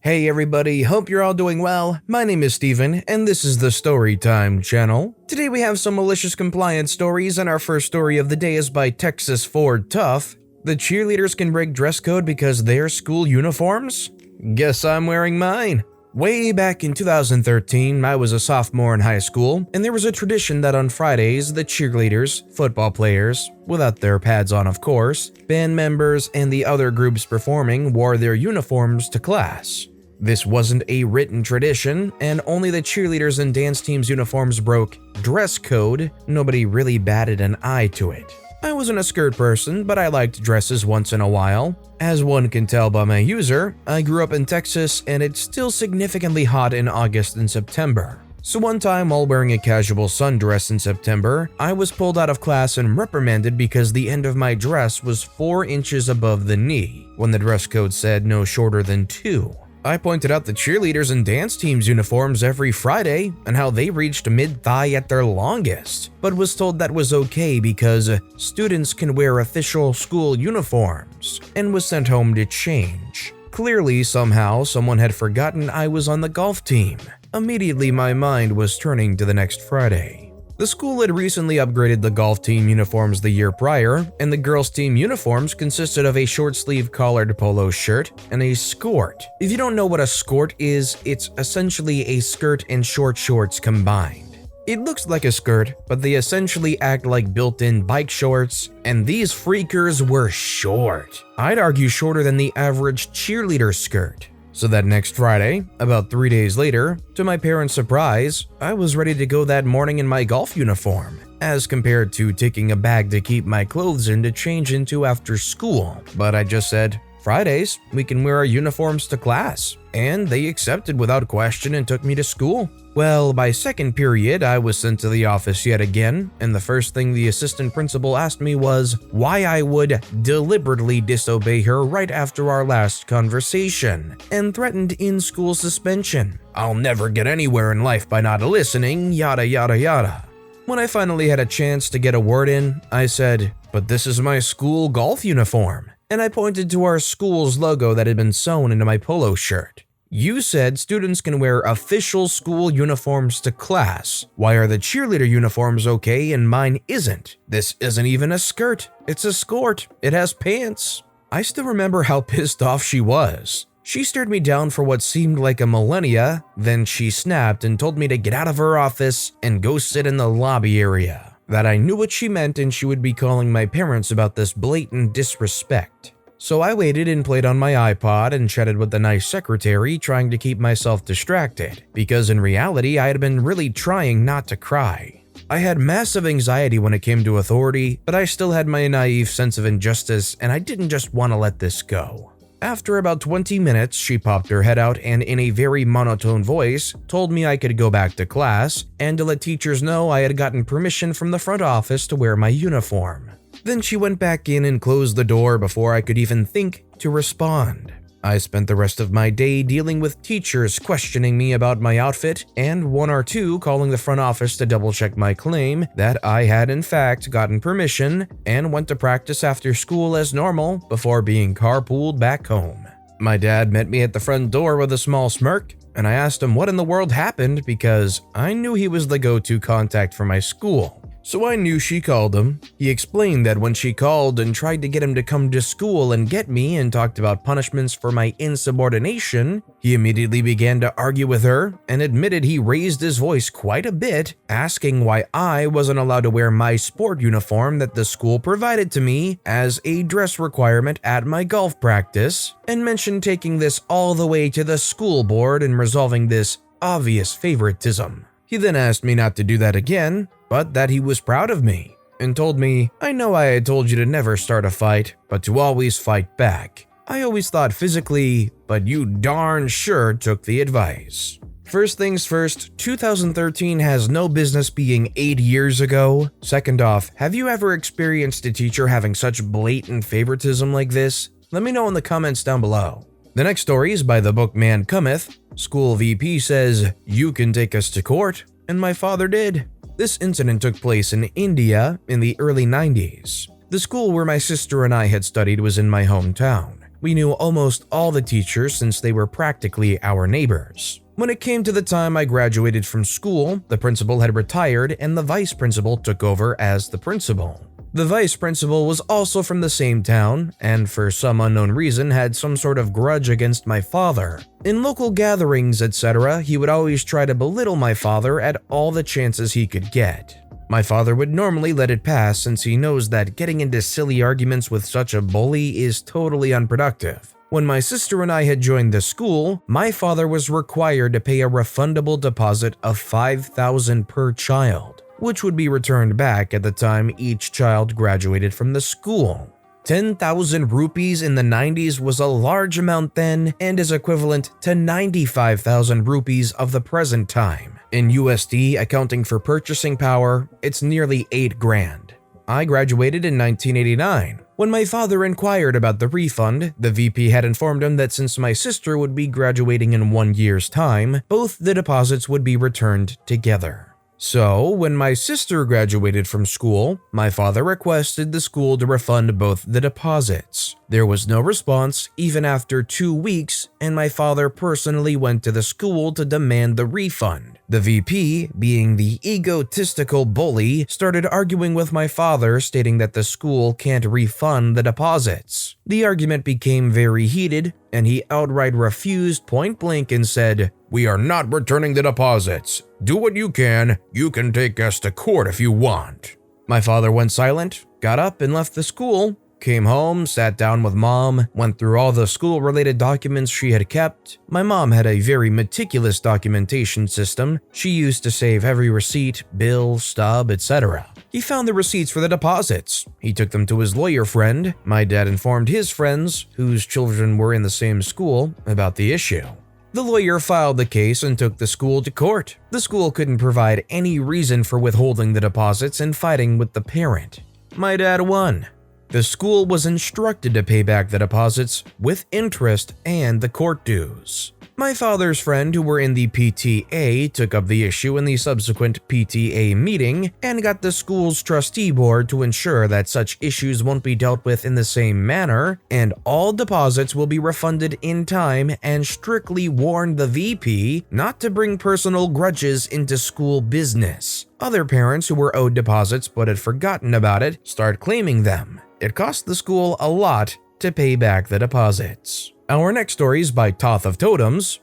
Hey everybody, hope you're all doing well. My name is Steven, and this is the Storytime channel. Today we have some malicious compliance stories, and our first story of the day is by Texas Ford Tough. The cheerleaders can break dress code because they're school uniforms? Guess I'm wearing mine. Way back in 2013, I was a sophomore in high school, and there was a tradition that on Fridays, the cheerleaders, football players, without their pads on of course, band members, and the other groups performing wore their uniforms to class. This wasn't a written tradition, and only the cheerleaders and dance teams' uniforms broke dress code. Nobody really batted an eye to it. I wasn't a skirt person, but I liked dresses once in a while. As one can tell by my user, I grew up in Texas and it's still significantly hot in August and September. So one time while wearing a casual sundress in September, I was pulled out of class and reprimanded because the end of my dress was 4 inches above the knee, when the dress code said no shorter than 2. I pointed out the cheerleaders and dance teams' uniforms every Friday and how they reached mid-thigh at their longest, but was told that was okay because students can wear official school uniforms, and was sent home to change. Clearly, somehow, someone had forgotten I was on the golf team. Immediately, my mind was turning to the next Friday. The school had recently upgraded the golf team uniforms the year prior, and the girls' team uniforms consisted of a short-sleeve collared polo shirt and a skirt. If you don't know what a skirt is, it's essentially a skirt and short shorts combined. It looks like a skirt, but they essentially act like built-in bike shorts, and these freakers were short. I'd argue shorter than the average cheerleader skirt. So that next Friday, about 3 days later, to my parents' surprise, I was ready to go that morning in my golf uniform, as compared to taking a bag to keep my clothes in to change into after school. But I just said, Fridays, we can wear our uniforms to class, and they accepted without question and took me to school. Well, by second period, I was sent to the office yet again, and the first thing the assistant principal asked me was why I would deliberately disobey her right after our last conversation, and threatened in-school suspension. I'll never get anywhere in life by not listening, yada yada yada. When I finally had a chance to get a word in, I said, "But this is my school golf uniform," and I pointed to our school's logo that had been sewn into my polo shirt. "You said students can wear official school uniforms to class. Why are the cheerleader uniforms okay and mine isn't? This isn't even a skirt. It's a skirt. It has pants." I still remember how pissed off she was. She stared me down for what seemed like a millennia, then she snapped and told me to get out of her office and go sit in the lobby area. That I knew what she meant and she would be calling my parents about this blatant disrespect. So I waited and played on my iPod and chatted with the nice secretary, trying to keep myself distracted, because in reality I had been really trying not to cry. I had massive anxiety when it came to authority, but I still had my naive sense of injustice and I didn't just want to let this go. After about 20 minutes, she popped her head out and in a very monotone voice told me I could go back to class and to let teachers know I had gotten permission from the front office to wear my uniform. Then she went back in and closed the door before I could even think to respond. I spent the rest of my day dealing with teachers questioning me about my outfit and 1 or 2 calling the front office to double-check my claim that I had in fact gotten permission and went to practice after school as normal before being carpooled back home. My dad met me at the front door with a small smirk, and I asked him what in the world happened because I knew he was the go-to contact for my school. So I knew she called him. He explained that when she called and tried to get him to come to school and get me and talked about punishments for my insubordination, he immediately began to argue with her and admitted he raised his voice quite a bit, asking why I wasn't allowed to wear my sport uniform that the school provided to me as a dress requirement at my golf practice, and mentioned taking this all the way to the school board and resolving this obvious favoritism. He then asked me not to do that again, but that he was proud of me, and told me, "I know I had told you to never start a fight, but to always fight back. I always thought physically, but you darn sure took the advice." First things first, 2013 has no business being 8 years ago. Second off, have you ever experienced a teacher having such blatant favoritism like this? Let me know in the comments down below. The next story is by the bookman Cometh. School VP says, "You can take us to court," and my father did. This incident took place in India in the early 90s. The school where my sister and I had studied was in my hometown. We knew almost all the teachers since they were practically our neighbors. When it came to the time I graduated from school, the principal had retired and the vice principal took over as the principal. The vice principal was also from the same town and for some unknown reason had some sort of grudge against my father. In local gatherings, etc., he would always try to belittle my father at all the chances he could get. My father would normally let it pass since he knows that getting into silly arguments with such a bully is totally unproductive. When my sister and I had joined the school, my father was required to pay a refundable deposit of $5,000 per child, which would be returned back at the time each child graduated from the school. 10,000 rupees in the 90s was a large amount then and is equivalent to 95,000 rupees of the present time. In USD, accounting for purchasing power, it's nearly 8 grand. I graduated in 1989. When my father inquired about the refund, the VP had informed him that since my sister would be graduating in 1 year's time, both the deposits would be returned together. So, when my sister graduated from school, my father requested the school to refund both the deposits. There was no response even after 2 weeks, and my father personally went to the school to demand the refund. The VP, being the egotistical bully, started arguing with my father, stating that the school can't refund the deposits. The argument became very heated, and he outright refused point blank and said, "We are not returning the deposits. Do what you can. You can take us to court if you want." My father went silent, got up and left the school, came home, sat down with mom, went through all the school-related documents she had kept. My mom had a very meticulous documentation system. She used to save every receipt, bill, stub, etc. He found the receipts for the deposits. He took them to his lawyer friend. My dad informed his friends, whose children were in the same school, about the issue. The lawyer filed the case and took the school to court. The school couldn't provide any reason for withholding the deposits and fighting with the parent. My dad won. The school was instructed to pay back the deposits with interest and the court dues. My father's friend who were in the PTA took up the issue in the subsequent PTA meeting and got the school's trustee board to ensure that such issues won't be dealt with in the same manner and all deposits will be refunded in time and strictly warned the VP not to bring personal grudges into school business. Other parents who were owed deposits but had forgotten about it start claiming them. It cost the school a lot to pay back the deposits. Our next story is by Toth of Totems.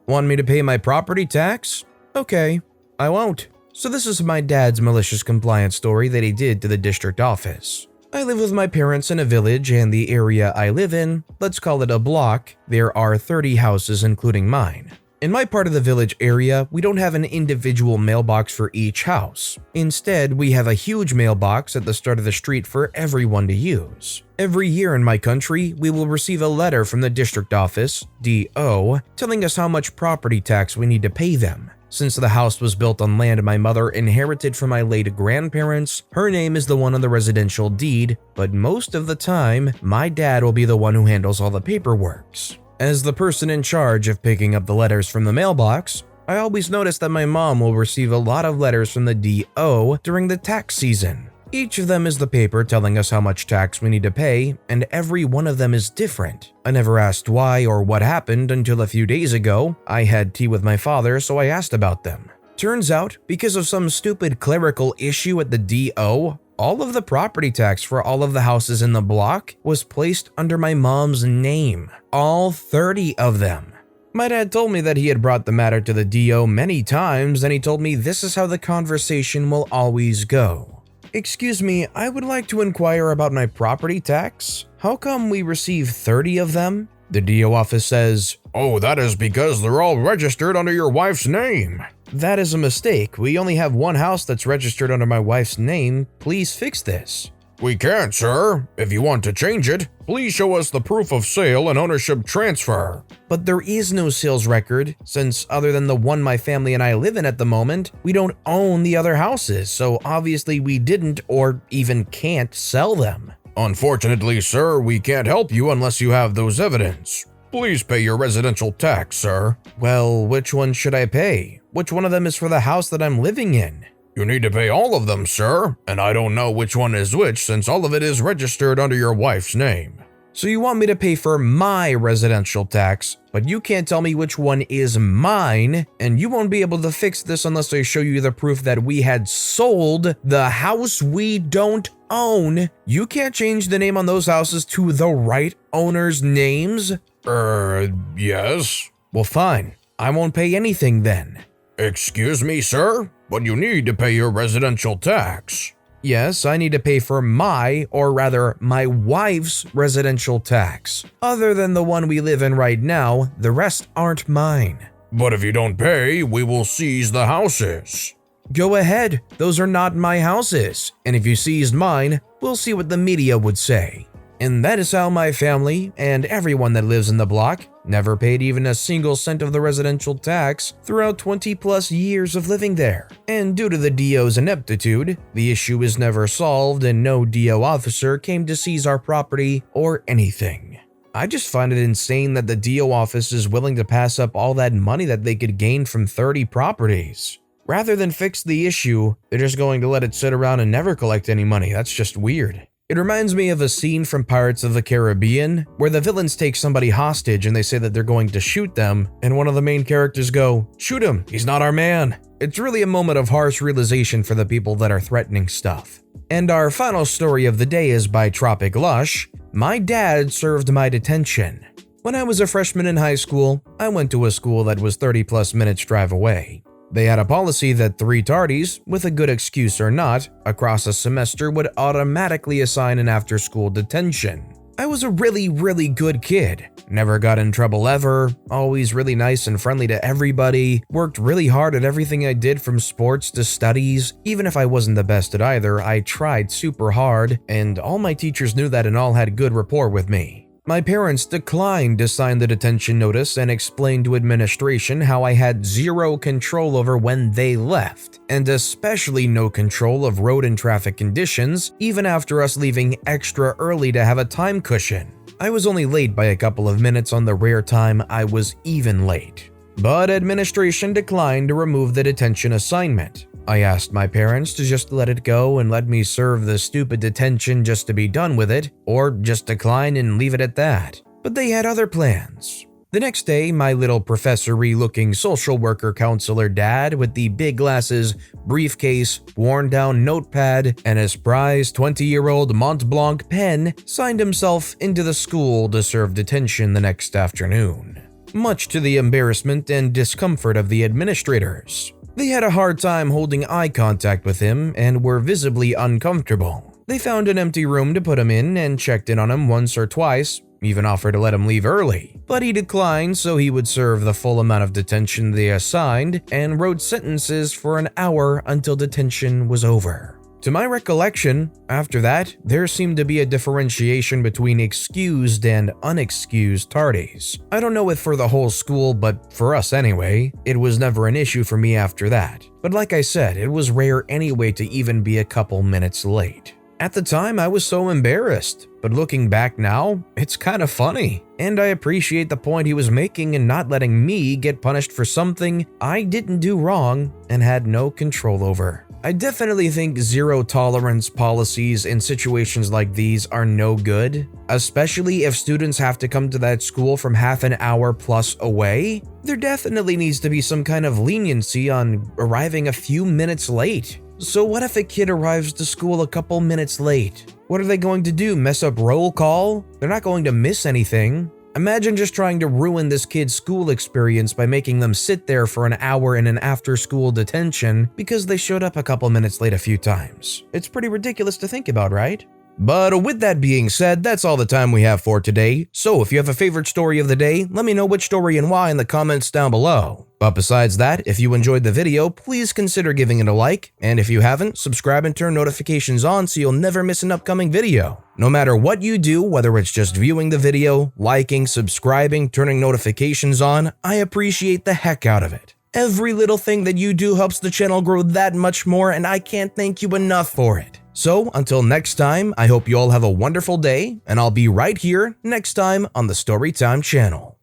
Want me to pay my property tax? Okay, I won't. So this is my dad's malicious compliance story that he did to the district office. I live with my parents in a village and the area I live in, let's call it a block, there are 30 houses including mine. In my part of the village area, we don't have an individual mailbox for each house. Instead, we have a huge mailbox at the start of the street for everyone to use. Every year in my country, we will receive a letter from the district office, DO, telling us how much property tax we need to pay them. Since the house was built on land my mother inherited from my late grandparents, her name is the one on the residential deed, but most of the time, my dad will be the one who handles all the paperwork. As the person in charge of picking up the letters from the mailbox, I always notice that my mom will receive a lot of letters from the DO during the tax season. Each of them is the paper telling us how much tax we need to pay, and every one of them is different. I never asked why or what happened until a few days ago. I had tea with my father, so I asked about them. Turns out, because of some stupid clerical issue at the DO, all of the property tax for all of the houses in the block was placed under my mom's name. All 30 of them. My dad told me that he had brought the matter to the DO many times, and he told me this is how the conversation will always go. Excuse me, I would like to inquire about my property tax. How come we receive 30 of them? The DO office says, "Oh, that is because they're all registered under your wife's name." That is a mistake. We only have one house that's registered under my wife's name. Please fix this. "We can't, sir. If you want to change it, please show us the proof of sale and ownership transfer." But there is no sales record, since other than the one my family and I live in at the moment, we don't own the other houses, so obviously we didn't or even can't sell them. "Unfortunately, sir, we can't help you unless you have those evidence. Please pay your residential tax, sir." Well, which one should I pay? Which one of them is for the house that I'm living in? "You need to pay all of them, sir, and I don't know which one is which since all of it is registered under your wife's name." So you want me to pay for my residential tax, but you can't tell me which one is mine, and you won't be able to fix this unless I show you the proof that we had sold the house we don't own. You can't change the name on those houses to the right owner's names? Yes. Well, fine. I won't pay anything then. Excuse me, sir, but you need to pay your residential tax. Yes, I need to pay for my, or rather, my wife's residential tax. Other than the one we live in right now, the rest aren't mine. But if you don't pay, we will seize the houses. Go ahead, those are not my houses. And if you seized mine, we'll see what the media would say. And that is how my family, and everyone that lives in the block, never paid even a single cent of the residential tax throughout 20 plus years of living there. And due to the DO's ineptitude, the issue is never solved and no DO officer came to seize our property or anything. I just find it insane that the DO office is willing to pass up all that money that they could gain from 30 properties. Rather than fix the issue, they're just going to let it sit around and never collect any money. That's just weird. It reminds me of a scene from Pirates of the Caribbean where the villains take somebody hostage and they say that they're going to shoot them, and one of the main characters go, "Shoot him, he's not our man." It's really a moment of harsh realization for the people that are threatening stuff. And our final story of the day is by Tropic Lush. My dad served my detention. When I was a freshman in high school, I went to a school that was 30 plus minutes drive away. They had a policy that 3 tardies, with a good excuse or not, across a semester would automatically assign an after-school detention. I was a really good kid. Never got in trouble ever, always really nice and friendly to everybody, worked really hard at everything I did from sports to studies. Even if I wasn't the best at either, I tried super hard, and all my teachers knew that and all had good rapport with me. My parents declined to sign the detention notice and explained to administration how I had zero control over when they left, and especially no control of road and traffic conditions, even after us leaving extra early to have a time cushion. I was only late by a couple of minutes on the rare time I was even late. But administration declined to remove the detention assignment. I asked my parents to just let it go and let me serve the stupid detention just to be done with it, or just decline and leave it at that. But they had other plans. The next day, my little professory-looking social worker counselor dad with the big glasses, briefcase, worn-down notepad, and his prized 20-year-old Mont Blanc pen signed himself into the school to serve detention the next afternoon, much to the embarrassment and discomfort of the administrators. They had a hard time holding eye contact with him and were visibly uncomfortable. They found an empty room to put him in and checked in on him once or twice, even offered to let him leave early. But he declined, so he would serve the full amount of detention they assigned and wrote sentences for an hour until detention was over. To my recollection, after that, there seemed to be a differentiation between excused and unexcused tardies. I don't know if for the whole school, but for us anyway, it was never an issue for me after that. But like I said, it was rare anyway to even be a couple minutes late. At the time, I was so embarrassed, but looking back now, it's kind of funny. And I appreciate the point he was making in not letting me get punished for something I didn't do wrong and had no control over. I definitely think zero tolerance policies in situations like these are no good, especially if students have to come to that school from half an hour plus away. There definitely needs to be some kind of leniency on arriving a few minutes late. So what if a kid arrives to school a couple minutes late? What are they going to do, mess up roll call? They're not going to miss anything. Imagine just trying to ruin this kid's school experience by making them sit there for an hour in an after-school detention because they showed up a couple minutes late a few times. It's pretty ridiculous to think about, right? But with that being said, that's all the time we have for today. So if you have a favorite story of the day, let me know which story and why in the comments down below. But besides that, if you enjoyed the video, please consider giving it a like, and if you haven't, subscribe and turn notifications on so you'll never miss an upcoming video. No matter what you do, whether it's just viewing the video, liking, subscribing, turning notifications on, I appreciate the heck out of it. Every little thing that you do helps the channel grow that much more, and I can't thank you enough for it. So until next time, I hope you all have a wonderful day, and I'll be right here next time on the Storytime channel.